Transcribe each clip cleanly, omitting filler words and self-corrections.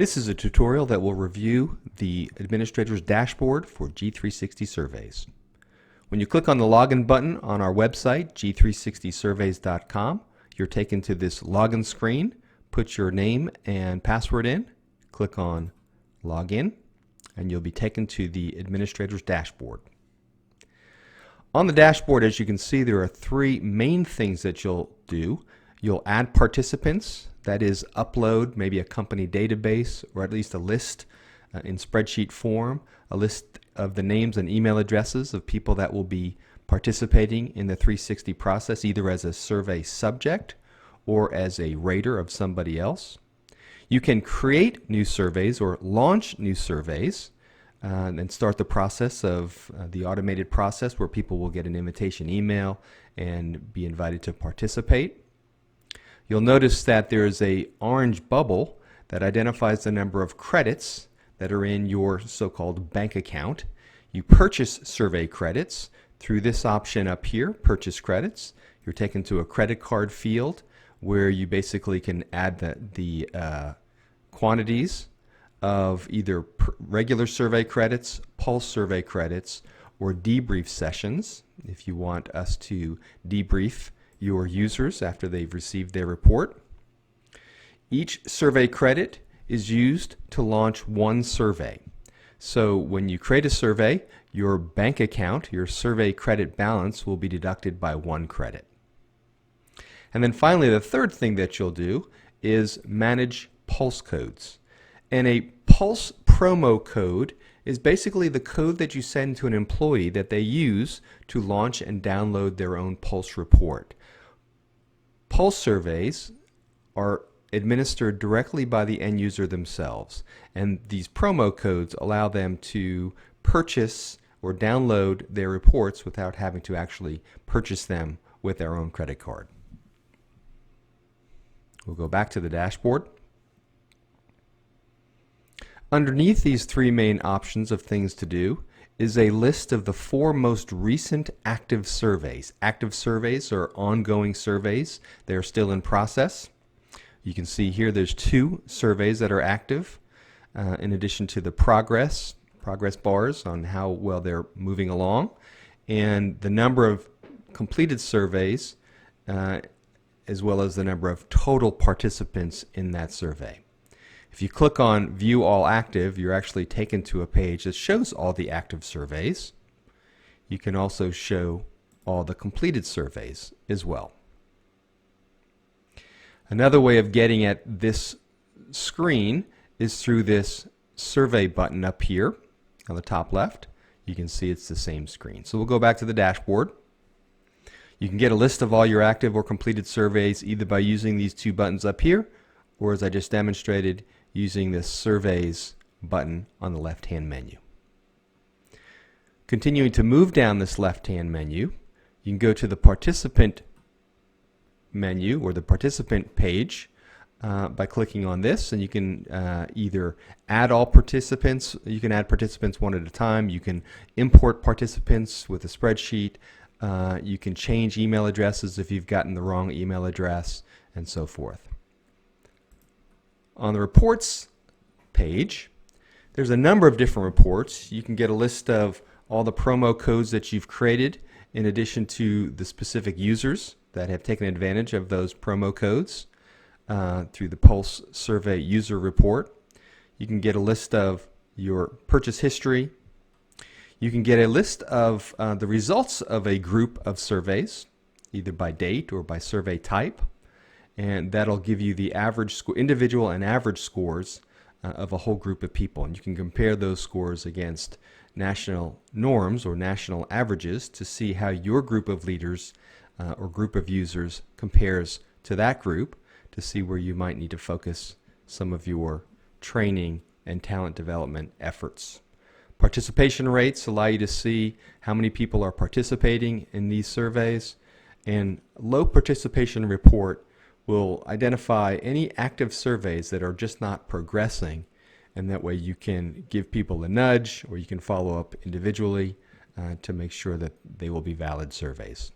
This is a tutorial that will review the administrator's dashboard for G360 surveys. When you click on the login button on our website, G360surveys.com, you're taken to this login screen. Put your name and password in, click on Login, and you'll be taken to the administrator's dashboard. On the dashboard, as you can see, there are three main things that you'll do. You'll add participants, that is, upload maybe a company database or at least a list in spreadsheet form, a list of the names and email addresses of people that will be participating in the 360 process, either as a survey subject or as a rater of somebody else. You can create new surveys or launch new surveys and start the process of the automated process where people will get an invitation email and be invited to participate. You'll notice that there's an orange bubble that identifies the number of credits that are in your so-called bank account. You purchase survey credits through this option up here, Purchase Credits. You're taken to a credit card field where you basically can add the quantities of either regular survey credits, pulse survey credits, or debrief sessions if you want us to debrief your users after they've received their report. Each survey credit is used to launch one survey. So when you create a survey, your bank account, your survey credit balance will be deducted by 1 credit. And then finally, the third thing that you'll do is manage pulse codes. And a pulse promo code is basically the code that you send to an employee that they use to launch and download their own pulse report. Pulse surveys are administered directly by the end user themselves, and these promo codes allow them to purchase or download their reports without having to actually purchase them with their own credit card. We'll go back to the dashboard. Underneath these three main options of things to do is a list of the 4 most recent active surveys. Active surveys are ongoing surveys. They're still in process. You can see here there's 2 surveys that are active in addition to the progress bars on how well they're moving along, and the number of completed surveys as well as the number of total participants in that survey. If you click on View All Active, you're actually taken to a page that shows all the active surveys. You can also show all the completed surveys as well. Another way of getting at this screen is through this survey button up here on the top left. You can see it's the same screen. So we'll go back to the dashboard. You can get a list of all your active or completed surveys either by using these 2 buttons up here, or as I just demonstrated, using this Surveys button on the left-hand menu. Continuing to move down this left-hand menu, you can go to the Participant menu or the Participant page by clicking on this, and you can either add all participants, you can add participants one at a time, you can import participants with a spreadsheet, you can change email addresses if you've gotten the wrong email address, and so forth. On the Reports page, there's a number of different reports. You can get a list of all the promo codes that you've created in addition to the specific users that have taken advantage of those promo codes through the Pulse Survey User Report. You can get a list of your purchase history. You can get a list of the results of a group of surveys, either by date or by survey type. And that'll give you the average individual and average scores of a whole group of people. And you can compare those scores against national norms or national averages to see how your group of leaders or group of users compares to that group, to see where you might need to focus some of your training and talent development efforts. Participation rates allow you to see how many people are participating in these surveys, and low participation report will identify any active surveys that are just not progressing, and that way you can give people a nudge or you can follow up individually to make sure that they will be valid surveys.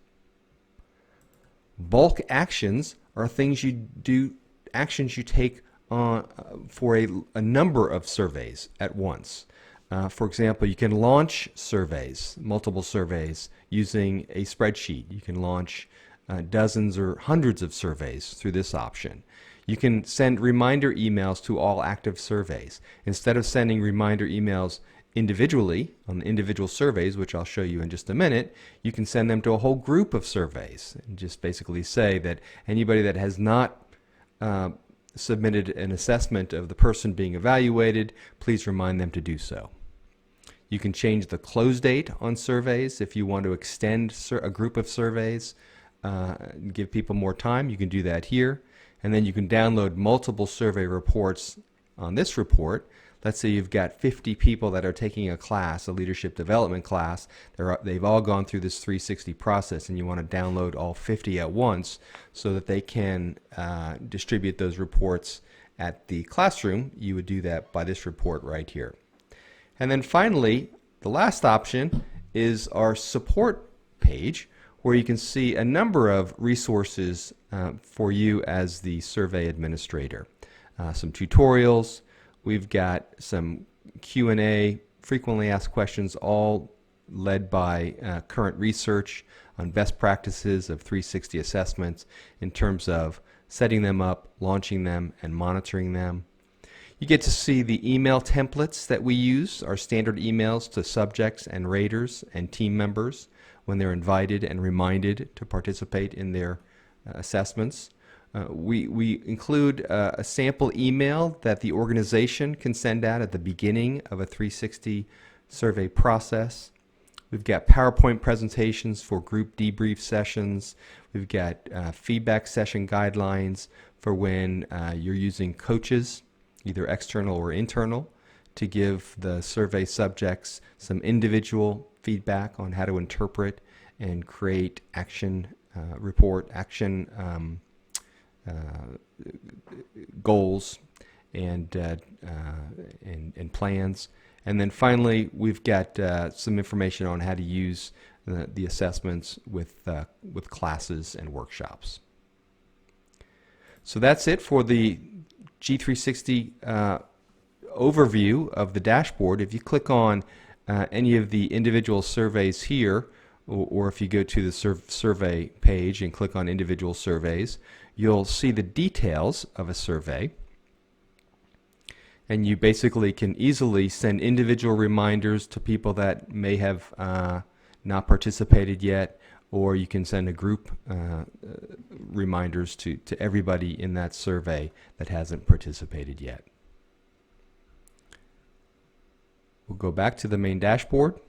Bulk actions are things you do, actions you take for a number of surveys at once. For example, you can launch surveys, multiple surveys, using a spreadsheet. You can launch dozens or hundreds of surveys through this option. You can send reminder emails to all active surveys. Instead of sending reminder emails individually on individual surveys, which I'll show you in just a minute, you can send them to a whole group of surveys and just basically say that anybody that has not submitted an assessment of the person being evaluated, please remind them to do so. You can change the close date on surveys if you want to extend a group of surveys, give people more time. You can do that here. And then you can download multiple survey reports on this report. Let's say you've got 50 people that are taking a class, a leadership development class. They've all gone through this 360 process, and you want to download all 50 at once so that they can distribute those reports at the classroom. You would do that by this report right here. And then finally, the last option is our support page, where you can see a number of resources for you as the survey administrator. Some tutorials. We've got some Q&A, frequently asked questions, all led by current research on best practices of 360 assessments in terms of setting them up, launching them, and monitoring them. You get to see the email templates that we use, our standard emails to subjects and raters and team members when they're invited and reminded to participate in their assessments. We include a sample email that the organization can send out at the beginning of a 360 survey process. We've got PowerPoint presentations for group debrief sessions. We've got feedback session guidelines for when you're using coaches, either external or internal, to give the survey subjects some individual feedback on how to interpret and create action goals and plans. And then finally, we've got some information on how to use the assessments with classes and workshops. So that's it for the G360 overview of the dashboard. If you click on any of the individual surveys here, or if you go to the survey page and click on individual surveys, you'll see the details of a survey. And you basically can easily send individual reminders to people that may have not participated yet, or you can send a group reminders to everybody in that survey that hasn't participated yet. We'll go back to the main dashboard,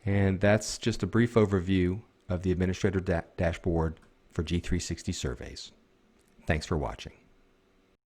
and that's just a brief overview of the administrator dashboard for G360 surveys. Thanks for watching.